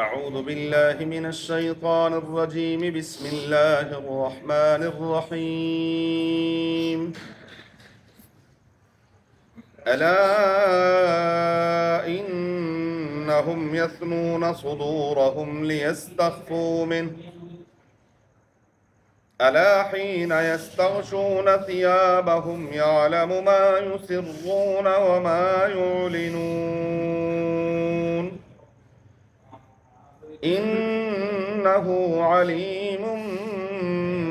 أعوذ بالله من الشيطان الرجيم بسم الله الرحمن الرحيم ألا إنهم يثنون صدورهم ليستخفوا منه ألا حين يستغشون ثيابهم يعلم ما يسرون وما يعلنون إنه عليم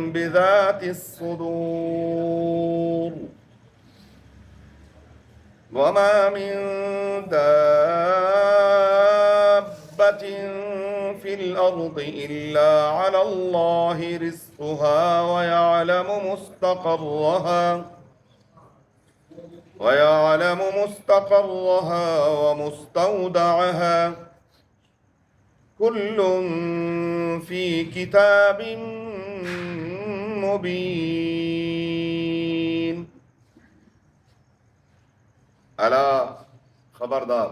بذات الصدور وما من دابة في الأرض إلا على الله رزقها ويعلم مستقرها ومستودعها كل في كتاب مبين الا خبردار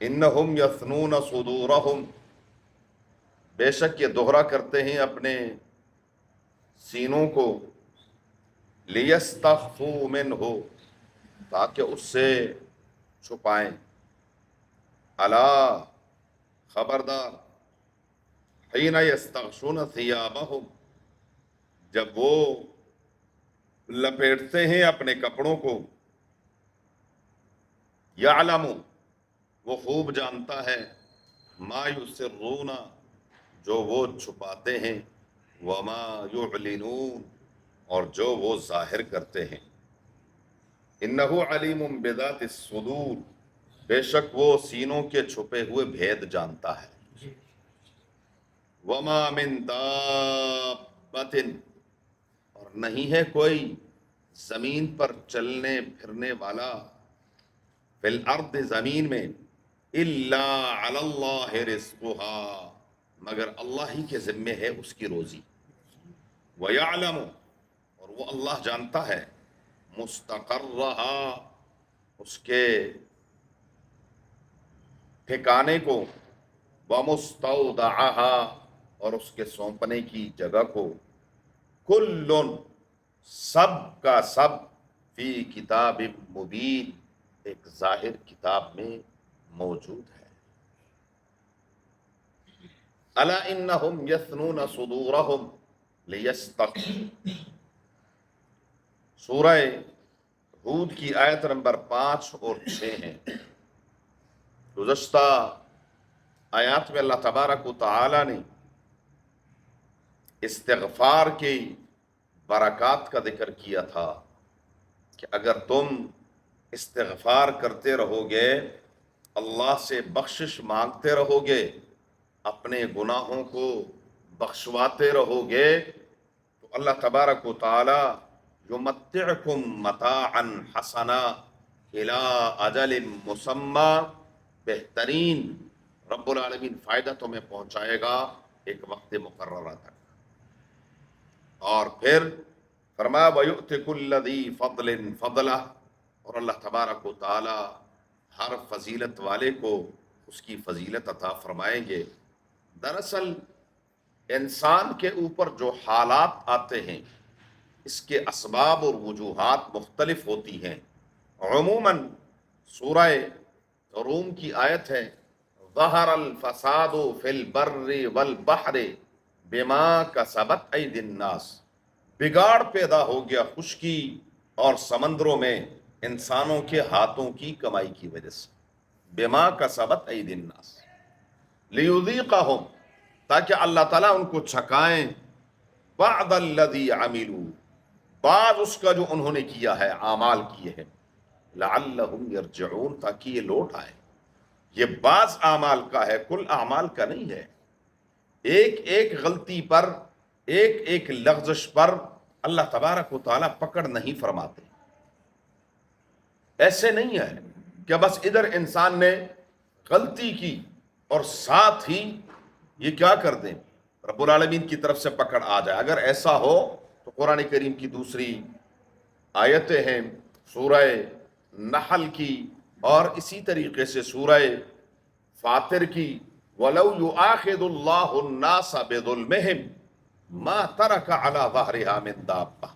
انہم یثنون صدورہم بے شک یہ دوہرا کرتے ہیں اپنے سینوں کو لیستخفوا منہ تاکہ اس سے چھپائیں الا خبردار حین یستغشون ثیابہم جب وہ لپیٹتے ہیں اپنے کپڑوں کو یعلم وہ خوب جانتا ہے ما یسرون جو وہ چھپاتے ہیں وما یعلنون اور جو وہ ظاہر کرتے ہیں انہ علیم بذات الصدور بے شک وہ سینوں کے چھپے ہوئے بھید جانتا ہے وما من دابۃ اور نہیں ہے کوئی زمین پر چلنے پھرنے والا فی الارض زمین میں الا علی اللہ رزقها مگر اللہ ہی کے ذمے ہے اس کی روزی ویعلم اور وہ اللہ جانتا ہے مستقرها اس کے ٹھکانے کو ومستودعها اور اس کے سونپنے کی جگہ کو کل سب کا سب فی کتاب مبین ایک ظاہر کتاب میں موجود ہے الا انہم یثنون صدورہم لیستخفوا سورہ ہود کی آیت نمبر 5 اور 6 ہیں گزشتہ آیات میں اللہ تبارک و تعالی نے استغفار کی برکات کا ذکر کیا تھا کہ اگر تم استغفار کرتے رہو گے اللہ سے بخشش مانگتے رہو گے اپنے گناہوں کو بخشواتے رہو گے تو اللہ تبارک و تعالی یمتعکم متاعا حسنا الی اجل مسمی بہترین رب العالمین فائدہ تمہیں پہنچائے گا ایک وقت مقررہ تک اور پھر فرمایا وَيُؤْتِ كُلَّ ذِي فَضْلٍ فَضْلَهُ اور اللہ تبارک و تعالی ہر فضیلت والے کو اس کی فضیلت عطا فرمائیں گے دراصل انسان کے اوپر جو حالات آتے ہیں اس کے اسباب اور وجوہات مختلف ہوتی ہیں عموماً سورہ روم کی آیت ہے ظہر الفساد فی البر والبحر بما کسبت ایدی الناس بگاڑ پیدا ہو گیا خشکی اور سمندروں میں انسانوں کے ہاتھوں کی کمائی کی وجہ سے بما کسبت ایدی الناس لیذیقہم تاکہ اللہ تعالیٰ ان کو چھکائیں بعد الذی عملوا بعض اس کا جو انہوں نے کیا ہے اعمال کیے ہیں لعلہم یرجعون تاکہ یہ لوٹ آئے یہ بعض اعمال کا ہے کل اعمال کا نہیں ہے ایک ایک غلطی پر ایک ایک لغزش پر اللہ تبارک و تعالیٰ پکڑ نہیں فرماتے ایسے نہیں ہے کہ بس ادھر انسان نے غلطی کی اور ساتھ ہی یہ کیا کر دیں رب العالمین کی طرف سے پکڑ آ جائے اگر ایسا ہو تو قرآن کریم کی دوسری آیتیں ہیں سورہ نحل کی اور اسی طریقے سے سورہ فاطر کی وَلَوْ يُؤَاخِذُ اللَّهُ النَّاسَ بِظُلْمِهِمْ مَا تَرَكَ عَلَى ظَهْرِهَا مِن دَابَّةٍ،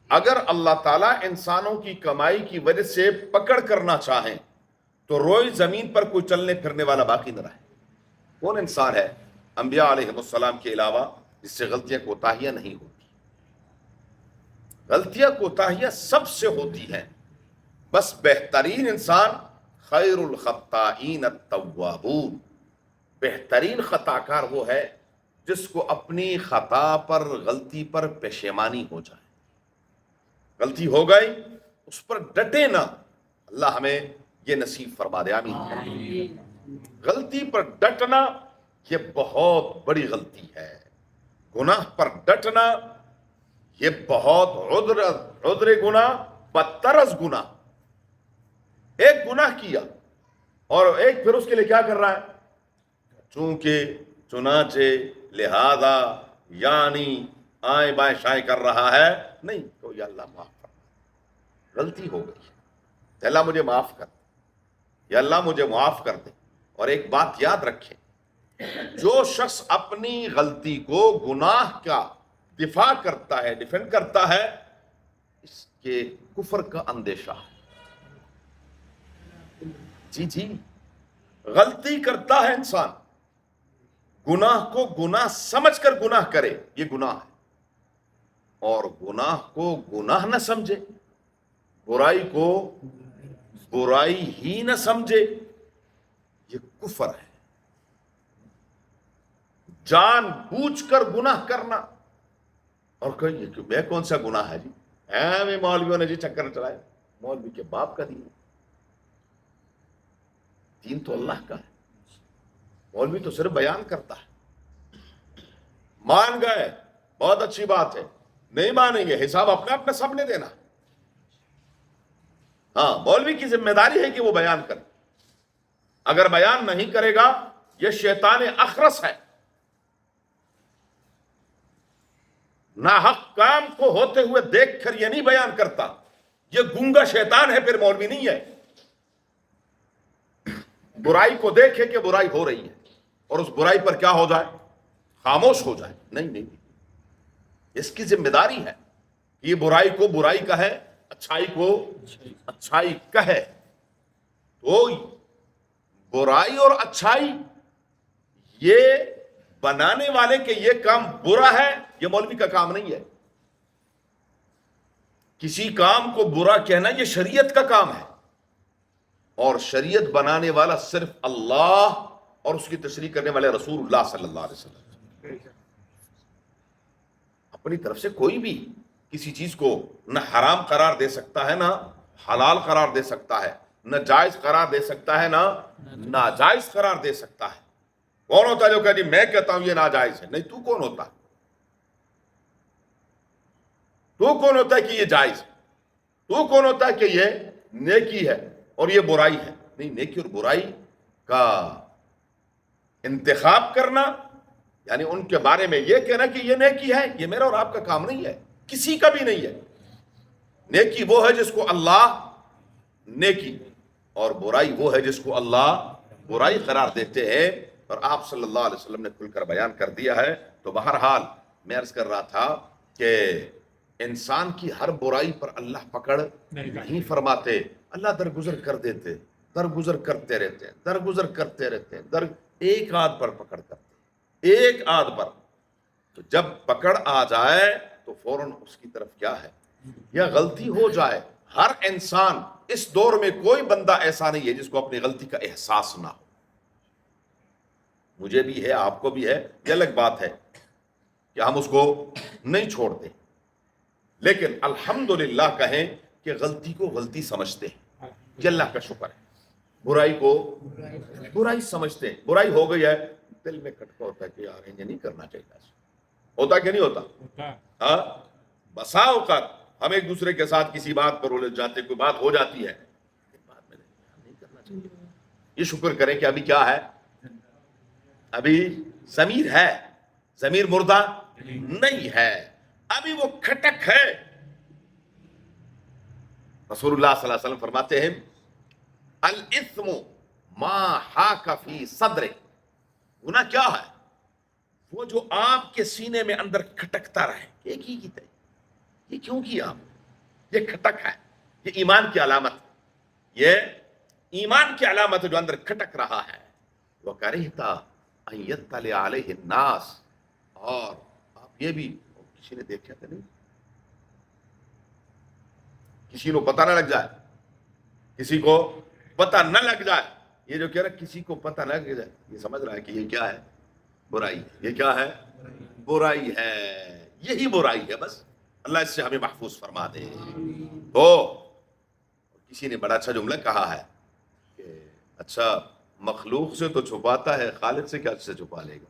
اگر اللہ تعالیٰ انسانوں کی کمائی کی وجہ سے پکڑ کرنا چاہیں تو روئی زمین پر کوئی چلنے پھرنے والا باقی نہ رہے۔ کون انسان ہے انبیاء علیہ السلام کے علاوہ جس سے غلطیاں کوتاہیاں نہیں ہوتی؟ غلطیاں کوتاہیاں سب سے ہوتی ہیں، بس بہترین انسان خیر الخطائین التوابون، بہترین خطا کار وہ ہے جس کو اپنی خطا پر، غلطی پر پشیمانی ہو جائے۔ غلطی ہو گئی اس پر ڈٹے نہ، اللہ ہمیں یہ نصیب فرما دے، آمین۔ غلطی پر ڈٹنا یہ بہت بڑی غلطی ہے، گناہ پر ڈٹنا یہ بہت عذر گناہ بدتر از گناہ۔ ایک گناہ کیا اور ایک پھر اس کے لیے کیا کر رہا ہے؟ چونکہ، چنانچہ، لہذا، یعنی، آئیں بائیں شائیں کر رہا ہے، نہیں تو یا اللہ معاف کر، غلطی ہو گئی، یا اللہ مجھے معاف کر، یا اللہ مجھے معاف کر دے۔ اور ایک بات یاد رکھیں، جو شخص اپنی غلطی کو، گناہ کا دفاع کرتا ہے، ڈیفینڈ کرتا ہے، اس کے کفر کا اندیشہ ہے۔ جی غلطی کرتا ہے انسان، گناہ کو گناہ سمجھ کر گناہ کرے، یہ گناہ ہے، اور گناہ کو گناہ نہ سمجھے، برائی کو برائی ہی نہ سمجھے، یہ کفر ہے۔ جان بوجھ کر گناہ کرنا، اور کہیے کہ میں کون سا گناہ ہے جی، میں مولویوں نے جی چکر چلائے، مولوی کے باپ کا دین، دین تو اللہ کا ہے، مولوی تو صرف بیان کرتا ہے۔ مان گئے بہت اچھی بات ہے، نہیں مانیں گے حساب اپنا اپنا سب نے دینا۔ ہاں، مولوی کی ذمہ داری ہے کہ وہ بیان کرے، اگر بیان نہیں کرے گا یہ شیطان اخرس ہے، ناحق کام کو ہوتے ہوئے دیکھ کر یہ نہیں بیان کرتا، یہ گونگا شیطان ہے، پھر مولوی نہیں ہے۔ برائی کو دیکھے کہ برائی ہو رہی ہے اور اس برائی پر کیا ہو جائے؟ خاموش ہو جائے، نہیں، اس کی ذمہ داری ہے، یہ برائی کو برائی کہے، اچھائی کو اچھائی کہے۔ تو برائی اور اچھائی یہ بنانے والے کے یہ کام برا ہے، یہ مولوی کا کام نہیں ہے۔ کسی کام کو برا کہنا یہ شریعت کا کام ہے، اور شریعت بنانے والا صرف اللہ اور اس کی تشریح کرنے والے رسول اللہ صلی اللہ علیہ وسلم۔ اپنی طرف سے کوئی بھی کسی چیز کو نہ حرام قرار دے سکتا ہے، نہ حلال قرار دے سکتا ہے، نہ جائز قرار دے سکتا ہے، نہ ناجائز قرار دے سکتا ہے۔ کون ہوتا ہے جو کہہ جی میں کہتا ہوں یہ ناجائز ہے؟ نہیں، تو کون ہوتا ہے؟ تو کون ہوتا ہے کہ یہ جائز ہے؟ تو کون ہوتا ہے کہ یہ نیکی ہے اور یہ برائی ہے؟ نہیں، نیکی اور برائی کا انتخاب کرنا، یعنی ان کے بارے میں یہ کہنا کہ یہ نیکی ہے، یہ میرا اور آپ کا کام نہیں ہے، کسی کا بھی نہیں ہے۔ نیکی وہ ہے جس کو اللہ نیکی، اور برائی وہ ہے جس کو اللہ برائی قرار دیتے ہیں، اور آپ صلی اللہ علیہ وسلم نے کھل کر بیان کر دیا ہے۔ تو بہرحال میں عرض کر رہا تھا کہ انسان کی ہر برائی پر اللہ پکڑ نہیں فرماتے، اللہ درگزر کر دیتے، درگزر کرتے رہتے ہیں، درگزر کرتے رہتے ہیں، ایک آدھ پر پکڑ کرتے، ایک آدھ پر۔ تو جب پکڑ آ جائے تو فوراً اس کی طرف کیا ہے، یا غلطی ہو جائے۔ ہر انسان، اس دور میں کوئی بندہ ایسا نہیں ہے جس کو اپنی غلطی کا احساس نہ ہو۔ مجھے بھی ہے، آپ کو بھی ہے، یہ الگ بات ہے کہ ہم اس کو نہیں چھوڑتے، لیکن الحمدللہ کہیں کہ غلطی کو غلطی سمجھتے ہیں، یہ اللہ کا شکر ہے۔ برائی کو برائی سمجھتے ہیں، برائی ہو گئی ہے دل میں کھٹکا ہوتا ہے کہ یار یہ نہیں کرنا چاہیے، ہوتا کہ نہیں ہوتا؟ ہاں، بسا اوقات ہم ایک دوسرے کے ساتھ کسی بات پر الجھ جاتے، کوئی بات ہو جاتی ہے، بات میں نہیں کرنا چاہیے۔ یہ شکر کریں کہ ابھی کیا ہے، ابھی ضمیر ہے، ضمیر مردہ نہیں ہے، ابھی وہ کھٹک ہے۔ رسول اللہ صلی اللہ علیہ وسلم فرماتے ہیں الاثم ما حاک فی صدر، گناہ کیا ہے؟ وہ جو آپ کے سینے میں اندر کھٹکتا رہے کہ ایک ہی کی طرح یہ کیوں کیا آپ؟ یہ کھٹک ہے، یہ ایمان کی علامت ہے، یہ ایمان کی علامت ہے جو اندر کھٹک رہا ہے. وَكَرِهْتَ أَن يَطَّلِعَ عَلَيْهِ النَّاسِ، اور آپ یہ بھی کسی نے دیکھا تو نہیں، کسی کو پتہ نہ لگ جائے، کسی کو پتہ نہ لگ جائے. یہ جو کہہ رہا ہے کسی کو پتہ نہ لگ جائے، یہ سمجھ رہا ہے کہ یہ کیا ہے؟ برائی. یہ کیا ہے؟ برائی ہے. یہی برائی ہے. بس اللہ اس سے ہمیں محفوظ فرما دے. تو کسی نے بڑا اچھا جملہ کہا ہے کہ اچھا مخلوق سے تو چھپاتا ہے، خالق سے کیا سے چھپا لے گا؟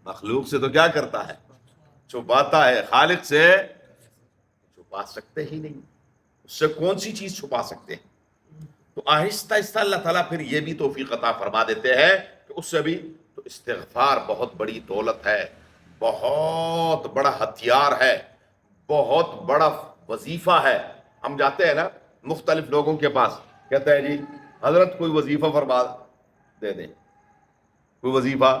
مخلوق سے تو کیا کرتا ہے؟ چھپاتا ہے. خالق سے چھپا سکتے ہی نہیں. اس سے کون سی چیز چھپا سکتے ہیں؟ تو آہستہ آہستہ اللہ تعالیٰ پھر یہ بھی توفیق عطا فرما دیتے ہیں کہ اس سے بھی تو استغفار بہت بڑی دولت ہے، بہت بڑا ہتھیار ہے، بہت بڑا وظیفہ ہے. ہم جاتے ہیں نا مختلف لوگوں کے پاس، کہتے ہیں جی حضرت کوئی وظیفہ فرما دے دیں، کوئی وظیفہ،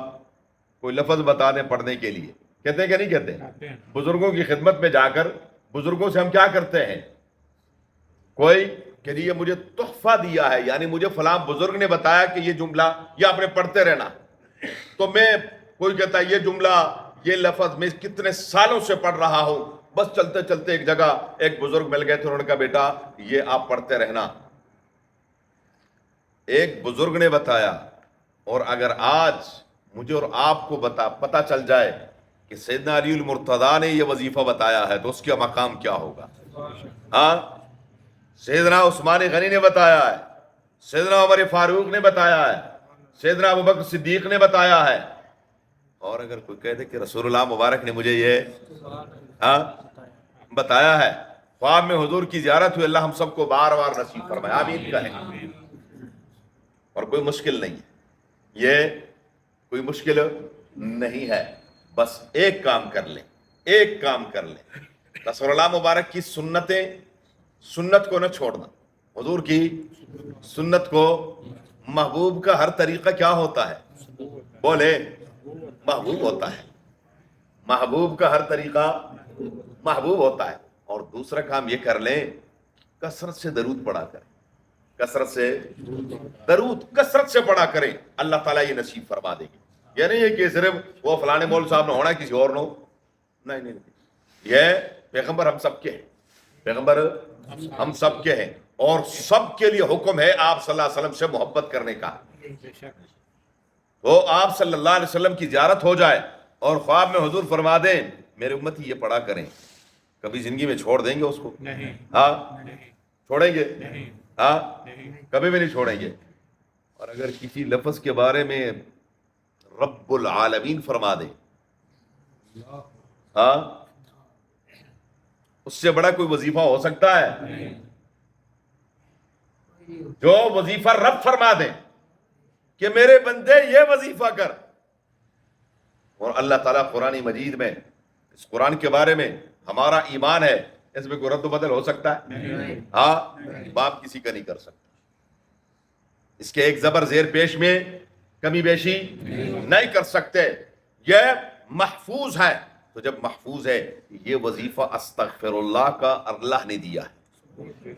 کوئی لفظ بتا دیں پڑھنے کے لیے. کہتے ہیں کہ نہیں کہتے؟ بزرگوں کی خدمت میں جا کر بزرگوں سے ہم کیا کرتے ہیں؟ کوئی کہ جی یہ مجھے تحفہ دیا ہے، یعنی مجھے فلاں بزرگ نے بتایا کہ یہ جملہ یہ آپ نے پڑھتے رہنا. تو میں، کوئی کہتا ہے یہ جملہ، یہ لفظ میں کتنے سالوں سے پڑھ رہا ہوں. بس چلتے چلتے ایک جگہ ایک بزرگ مل گئے تھے، انہوں نے کہا بیٹا یہ آپ پڑھتے رہنا. ایک بزرگ نے بتایا، اور اگر آج مجھے اور آپ کو پتا چل جائے کہ سیدنا علی المرتضیٰ نے یہ وظیفہ بتایا ہے تو اس کا مقام کیا ہوگا؟ ہاں، سیدنا عثمان غنی نے بتایا ہے، سیدنا عمر فاروق نے بتایا ہے، سیدنا ابوبکر صدیق نے بتایا ہے. اور اگر کوئی کہہ دے کہ رسول اللہ مبارک نے مجھے یہ بتایا ہے، خواب میں حضور کی زیارت ہوئی، اللہ ہم سب کو بار بار نصیب فرمائے. آمین کہیں. اور کوئی مشکل نہیں ہے، یہ کوئی مشکل نہیں ہے. بس ایک کام کر لیں، ایک کام کر لیں، رسول اللہ مبارک کی سنت کو نہ چھوڑنا. حضور کی سنت کو، محبوب کا ہر طریقہ کیا ہوتا ہے؟ بولے محبوب ہوتا ہے. محبوب کا ہر طریقہ محبوب ہوتا ہے. اور دوسرا کام یہ کر لیں، کثرت سے درود پڑھا کریں، کثرت سے درود کثرت سے پڑھا کریں. اللہ تعالیٰ یہ نصیب فرما دے گی. یہ نہیں ہے کہ صرف وہ فلانے مول صاحب نے ہونا کسی اور نو، نہیں نہیں. یہ پیغمبر ہم سب کے ہیں، پیغمبر ہم سب کے ہیں، اور سب کے لیے حکم ہے آپ صلی اللہ علیہ وسلم سے محبت کرنے کا. تو آپ صلی اللہ علیہ وسلم کی زیارت ہو جائے اور خواب میں حضور فرما دیں میرے امتی یہ پڑھا کریں، کبھی زندگی میں چھوڑ دیں گے اس کو؟ ہاں چھوڑیں گے؟ ہاں کبھی بھی نہیں چھوڑیں گے. اور اگر کسی لفظ کے بارے میں رب العالمین فرما دے، ہاں اس سے بڑا کوئی وظیفہ ہو سکتا ہے؟ جو وظیفہ رب فرما دے کہ میرے بندے یہ وظیفہ کر. اور اللہ تعالیٰ قرآن مجید میں اس قرآن کے بارے میں ہمارا ایمان ہے، اس میں کوئی رد و بدل ہو سکتا ہے؟ ہاں باپ کسی کا نہیں کر سکتا. اس کے ایک زبر زیر پیش میں کمی بیشی نہیں کر سکتے. یہ محفوظ ہے. تو جب محفوظ ہے، یہ وظیفہ استغفر اللہ کا اللہ نے دیا ہے.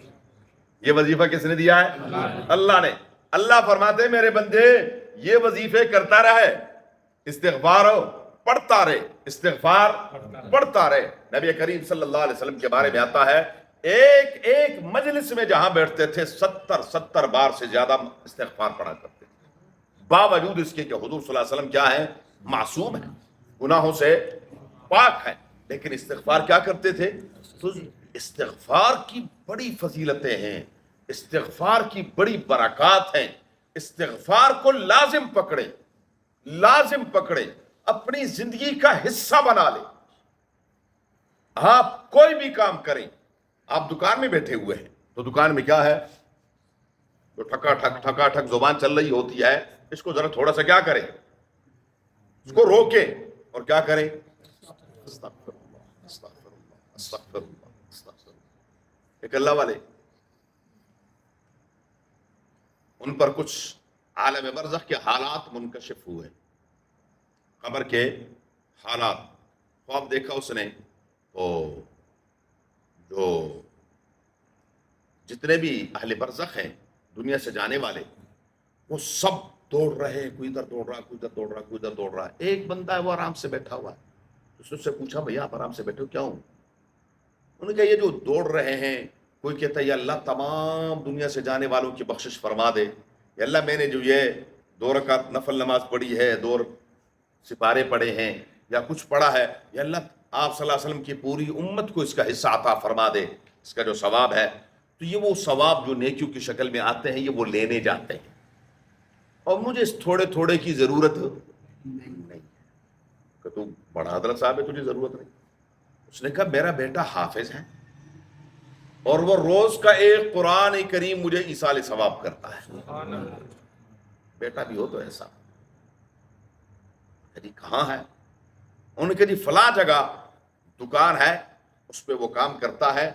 یہ وظیفہ کس نے دیا ہے؟ اللہ نے. اللہ فرماتے ہیں میرے بندے یہ وظیفے کرتا رہے، استغفار پڑھتا رہے، استغفار پڑھتا رہے. نبی کریم صلی اللہ علیہ وسلم کے بارے میں آتا ہے ایک ایک مجلس میں جہاں بیٹھتے تھے 70 بار سے زیادہ استغفار پڑھا کرتے تھے، باوجود اس کے کہ حضور صلی اللہ علیہ وسلم کیا ہے؟ معصوم ہے، گناہوں سے پاک ہے، لیکن استغفار کیا کرتے تھے؟ تو استغفار کی بڑی فضیلتیں ہیں، استغفار کی بڑی برکات ہیں. استغفار کو لازم پکڑے، لازم پکڑے، اپنی زندگی کا حصہ بنا لے. آپ کوئی بھی کام کریں، آپ دکان میں بیٹھے ہوئے ہیں تو دکان میں کیا ہے؟ تو ٹھکا ٹھک زبان چل رہی ہوتی ہے، اس کو ذرا تھوڑا سا کیا کریں؟ اس کو روکیں اور کیا کریں؟ استغفر اللہ، استغفر اللہ، استغفر اللہ، استغفر اللہ. ایک اللہ والے، ان پر کچھ عالم برزخ کے حالات منکشف ہوئے، قبر کے حالات خواب دیکھا اس نے، تو جو جتنے بھی اہل برزخ ہیں دنیا سے جانے والے، وہ سب دوڑ رہے ہیں، کوئی ادھر دوڑ رہا، کوئی ادھر دوڑ رہا، کوئی ادھر دوڑ رہا ہے۔ ایک بندہ ہے وہ آرام سے بیٹھا ہوا ہے، اس نے اس سے پوچھا بھیا آپ آرام سے بیٹھے ہو کیا ہوں؟ انہوں نے کہا یہ جو دوڑ رہے ہیں، کوئی کہتا ہے یا اللہ تمام دنیا سے جانے والوں کی بخشش فرما دے، یا اللہ میں نے جو یہ 2 رکعت نفل نماز پڑھی ہے، 2 سپارے پڑھے ہیں یا کچھ پڑھا ہے، یا اللہ آپ صلی اللہ علیہ وسلم کی پوری امت کو اس کا حصہ عطا فرما دے، اس کا جو ثواب ہے۔ تو یہ وہ ثواب جو نیکیوں کی شکل میں آتے ہیں، یہ وہ لینے جاتے ہیں، اور مجھے اس تھوڑے تھوڑے کی ضرورت نہیں کہ تو بڑا حضرت صاحب ہے تجھے ضرورت نہیں۔ اس نے کہا میرا بیٹا حافظ ہے اور وہ روز کا ایک قرآن کریم مجھے ایصال ثواب کرتا ہے، بیٹا بھی ہو تو ایسا۔ جی کہاں ہے؟ انہوں نے کہا جی فلاں جگہ دکان ہے، اس پہ وہ کام کرتا ہے،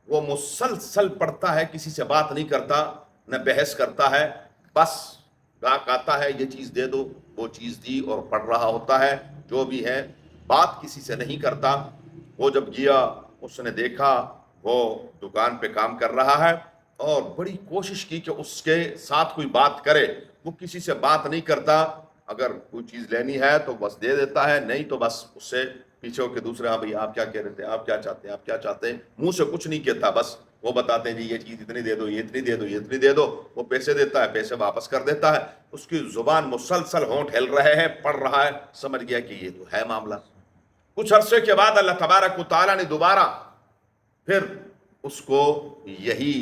وہ مسلسل پڑھتا ہے، کسی سے بات نہیں کرتا، نہ بحث کرتا ہے، بس گاہک آتا ہے یہ چیز دے دو، وہ چیز دی اور پڑھ رہا ہوتا ہے، جو بھی ہے بات کسی سے نہیں کرتا۔ وہ جب گیا اس نے دیکھا وہ دکان پہ کام کر رہا ہے، اور بڑی کوشش کی کہ اس کے ساتھ کوئی بات کرے، وہ کسی سے بات نہیں کرتا، اگر کوئی چیز لینی ہے تو بس دے دیتا ہے، نہیں تو بس اس سے پیچھے ہو کے دوسرے ہاں بھئی آپ کیا کہہ رہے تھے، آپ کیا چاہتے ہیں، آپ کیا چاہتے ہیں، منہ سے کچھ نہیں کہتا، بس وہ بتاتے ہیں جی یہ چیز اتنی دے دو، یہ اتنی دے دو، یہ اتنی دے دو، وہ پیسے دیتا ہے، پیسے واپس کر دیتا ہے، اس کی زبان مسلسل ہونٹ ہل رہے ہیں، پڑھ رہا ہے، سمجھ گیا کہ یہ تو ہے معاملہ۔ کچھ عرصے کے بعد اللہ تبارک و تعالیٰ نے دوبارہ پھر اس کو یہی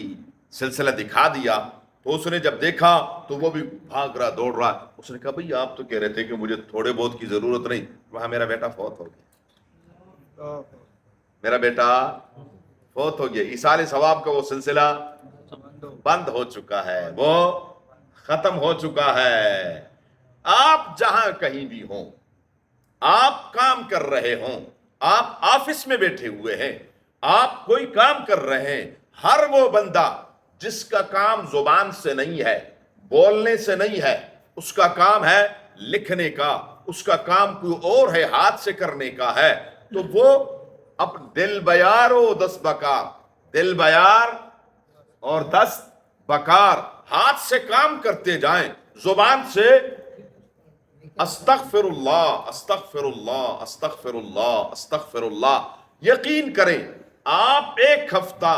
سلسلہ دکھا دیا، تو اس نے جب دیکھا تو وہ بھی بھاگ رہا، دوڑ رہا۔ اس نے کہا بھئی آپ تو کہہ رہے تھے کہ مجھے تھوڑے بہت کی ضرورت نہیں، وہاں میرا بیٹا فوت ہو گیا، میرا بیٹا فوت ہو گیا، ایصال ثواب کا وہ سلسلہ بند ہو چکا ہے، وہ ختم ہو چکا ہے۔ آپ جہاں کہیں بھی ہوں، آپ کام کر رہے ہوں، آپ آفس میں بیٹھے ہوئے ہیں، آپ کوئی کام کر رہے ہیں، ہر وہ بندہ جس کا کام زبان سے نہیں ہے، بولنے سے نہیں ہے، اس کا کام ہے لکھنے کا، اس کا کام کوئی اور ہے ہاتھ سے کرنے کا ہے، تو وہ اب دل بیار و دست بکار، دل بیار اور دست بکار، ہاتھ سے کام کرتے جائیں، زبان سے استغفر اللہ استغفر اللہ استغفر اللہ استغفر اللہ۔ یقین کریں آپ 1 ہفتہ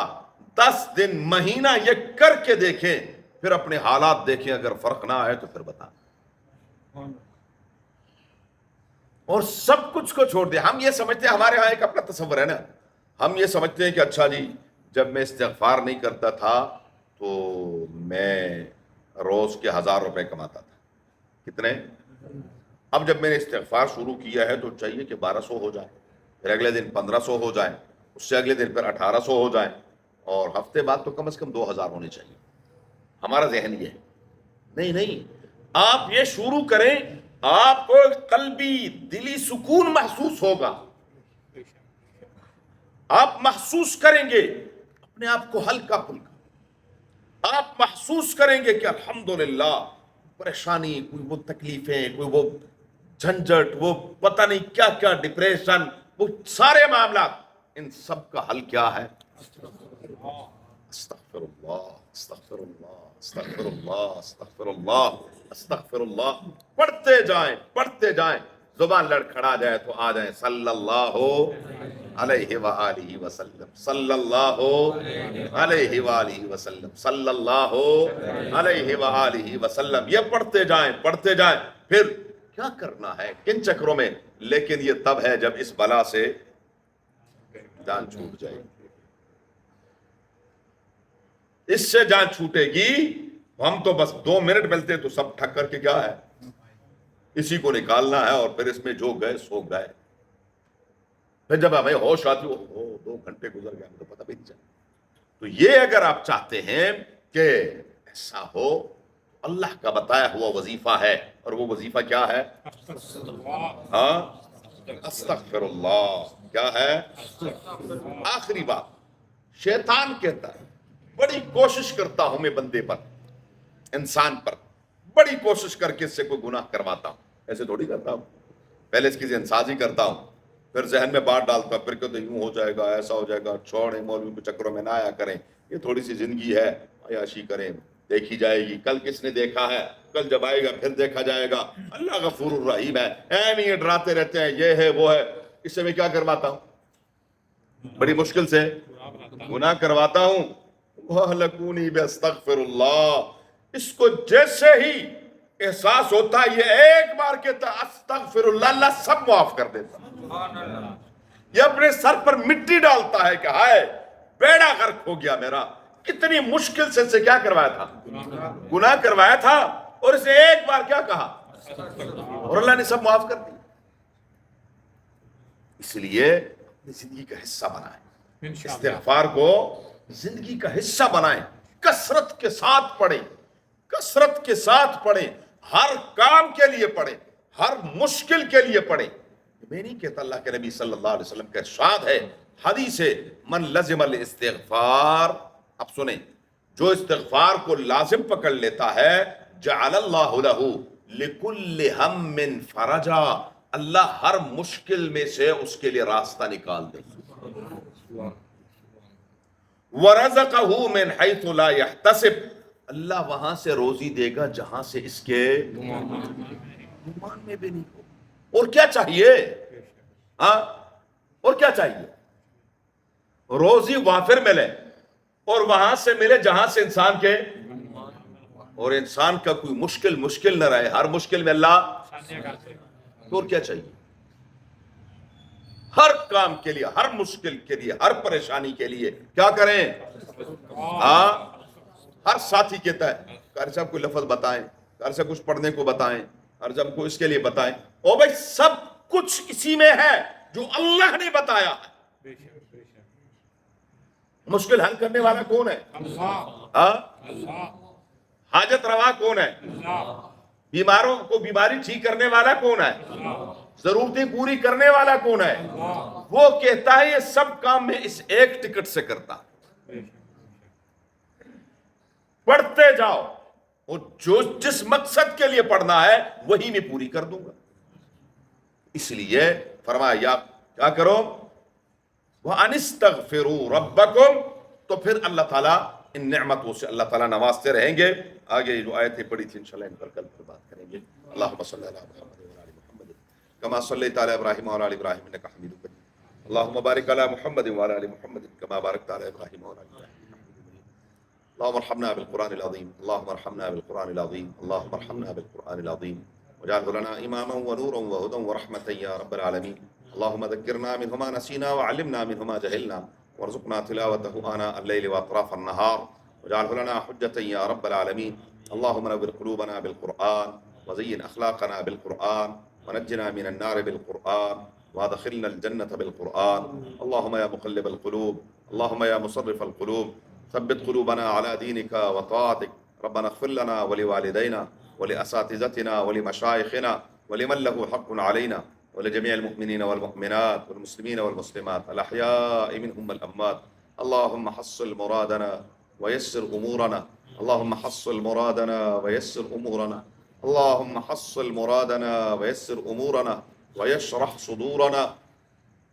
10 دن مہینہ یہ کر کے دیکھیں، پھر اپنے حالات دیکھیں، اگر فرق نہ آئے تو پھر بتائیں، اور سب کچھ کو چھوڑ دیں۔ ہم یہ سمجھتے ہیں، ہمارے ہاں ایک اپنا تصور ہے نا، ہم یہ سمجھتے ہیں کہ اچھا جی جب میں استغفار نہیں کرتا تھا تو میں روز کے 1000 روپے کماتا تھا، کتنے؟ اب جب میں نے استغفار شروع کیا ہے تو چاہیے کہ 1200 ہو جائے، پھر اگلے دن 1500 ہو جائے، اس سے اگلے دن پھر 1800 ہو جائے، اور ہفتے بعد تو کم از کم 2000 ہونے چاہیے۔ ہمارا ذہن یہ ہے، نہیں، آپ یہ شروع کریں، آپ کو قلبی دلی سکون محسوس ہوگا، آپ محسوس کریں گے اپنے آپ کو ہلکا پھلکا، آپ محسوس کریں گے کہ الحمدللہ پریشانی، کوئی وہ تکلیفیں، کوئی وہ جھنجھٹ، وہ پتہ نہیں کیا کیا ڈپریشن، وہ سارے معاملات، ان سب کا حل کیا ہے؟ استغفر اللہ استغفر اللہ استغفر اللہ استغفر اللہ استغفر اللہ، پڑھتے جائیں، زبان لڑکھڑا جائے تو آ جائیں صلی اللہ علیہ وآلہ وسلم، صلی اللہ علیہ وآلہ وسلم، صلی اللہ علیہ وآلہ وسلم۔ یہ پڑھتے جائیں، پھر کیا کرنا ہے کن چکروں میں، لیکن یہ تب ہے جب اس بلا سے جان چھوٹ جائے گی، اس سے جان چھوٹے گی۔ ہم تو بس 2 منٹ ملتے تو سب ٹھک کر کے کیا ہے، اسی کو نکالنا ہے، اور پھر اس میں جو گئے سو گئے، پھر جب ہمیں ہوش آتی ہو 2 گھنٹے گزر گئے، ہمیں تو پتہ بھی نہیں چلا۔ تو یہ اگر آپ چاہتے ہیں کہ ایسا ہو، اللہ کا بتایا ہوا وظیفہ ہے، اور وہ وظیفہ کیا ہے؟ ہاں استغفر اللہ، کیا ہے؟ آخری بات، شیطان کہتا ہے بڑی کوشش کرتا ہوں میں بندے پر، انسان پر، بڑی کوشش کر کے اس سے کوئی گناہ کرواتا ہوں. ایسے تھوڑی کرتا ہوں، پہلے اس کی ذہن سازی کرتا ہوں، پھر ذہن میں بات ڈالتا ہوں، پھر کہتے یوں ہو جائے گا، ایسا ہو جائے گا، چھوڑیں مولوی کے چکروں میں نہ آیا کریں، یہ تھوڑی سی زندگی ہے، عیاشی کریں، دیکھی جائے گی، کل کس نے دیکھا ہے، کل جب آئے گا پھر دیکھا جائے گا. اللہ غفور الرحیم ہے، نہیں یہ ڈراتے رہتے ہیں، یہ ہے وہ ہے. اس سے میں کیا کرواتا ہوں؟ بڑی مشکل سے گناہ کرواتا ہوں. وَأَهْلَكُونِي بِأَسْتَغْفِرُ اللَّهِ. اس کو جیسے ہی احساس ہوتا ہے یہ ایک بار کہتا استغفر اللہ، اللہ سب معاف کر دیتا. یہ اپنے سر پر مٹی ڈالتا ہے کہ ہائے بیڑا غرق ہو گیا میرا. کتنی مشکل سے اسے کیا کروایا تھا؟ گناہ کروایا تھا، اور اسے ایک بار کیا کہا، اور اللہ نے سب معاف کر دی. اس لیے اپنی زندگی کا حصہ بنائیں، استغفار کو زندگی کا حصہ بنائیں، کثرت کے ساتھ پڑھیں، کثرت کے ساتھ پڑھیں، ہر کام کے لیے پڑھیں، ہر مشکل کے لیے پڑھیں. میں نہیں کہتا، اللہ کے نبی صلی اللہ علیہ وسلم کا ارشاد ہے، حدیث ہے، من لزم الاستغفار. اب سنیں، جو استغفار کو لازم پکڑ لیتا ہے، جعل اللہ لہ لکل ہم فرجا، اللہ ہر مشکل میں سے اس کے لیے راستہ نکال دے. وَرَزَقَهُ مِنْ حَيْثُ لَا يَحْتَسِبْ، اللہ وہاں سے روزی دے گا جہاں سے اس کے گمان میں بھی نہیں ہو. اور کیا چاہیے؟ ہاں، اور کیا چاہیے؟ روزی وافر ملے، اور وہاں سے ملے جہاں سے انسان کے، اور انسان کا کوئی مشکل نہ رہے، ہر مشکل میں اللہ. اور کیا چاہیے؟ ہر کام کے لیے، ہر مشکل کے لیے، ہر پریشانی کے لیے کیا کریں؟ ہاں. ہر ساتھی کہتا ہے قاری صاحب کوئی لفظ بتائیں، قاری صاحب کچھ پڑھنے کو بتائیں، قاری صاحب کو اس کے لیے بتائیں. او بھائی سب کچھ اسی میں ہے جو اللہ نے بتایا ہے. مشکل حل کرنے والا کون ہے؟ ہاں. حاجت روا کون ہے؟ بیماروں کو بیماری ٹھیک کرنے والا کون ہے؟ ضرورتیں پوری کرنے والا کون ہے؟ وہ کہتا ہے یہ سب کام میں اس ایک ٹکٹ سے کرتا. پڑھتے جاؤ، اور جو جس مقصد کے لیے پڑھنا ہے وہی میں پوری کر دوں گا. اس لیے فرمایا یا کیا کرو، وَأَنِ اسْتَغْفِرُوا رَبَّكُمْ. تو پھر اللہ تعالیٰ ان نعمتوں سے اللہ تعالیٰ نوازتے رہیں گے. آگے جو آیتیں پڑھی تھی انشاءاللہ ان پر کل پھر بات کریں گے. اللہم صلی علی محمد وعلی آل محمد کما صلیت علی ابراہیم وعلی آل ابراہیم انک حمید مجید. اللہم بارک علی محمد وعلی آل محمد کما بارکت علی ابراہیم وعلی آل ابراہیم. اللهم ارحمنا بالقرآن العظيم، اللهم ارحمنا بالقرآن العظيم، اللهم ارحمنا بالقرآن العظيم، واجعله لنا إماما ونورا وهدى ورحمة يا رب العالمين. اللهم ذكرنا منه ما نسينا وعلمنا منه ما جهلنا وارزقنا تلاوته آناء الليل وأطراف النهار واجعله لنا حجة يا رب العالمين. اللهم نور قلوبنا بالقرآن وزين أخلاقنا بالقرآن ونجنا من النار بالقرآن وادخلنا الجنة بالقرآن. اللهم يا مقلب القلوب، اللهم يا مصرف القلوب، ثبت قلوبنا على دينك وطاعتك. ربنا اغفر لنا ولوالدينا ولأساتذتنا ولمشايخنا ولمن له حق علينا ولجميع المؤمنين والمؤمنات والمسلمين والمسلمات الأحياء منهم والأموات. اللهم حصل مرادنا ويسر أمورنا، اللهم حصل مرادنا ويسر أمورنا، اللهم حصل مرادنا ويسر أمورنا ويشرح صدورنا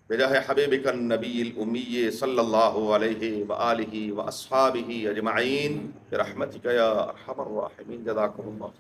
بجاہ حبیبک النبی الأمی صلی اللہ علیہ وآلہ وأصحابہ اجمعین برحمتک یا ارحم الراحمین. جزاکم اللہ.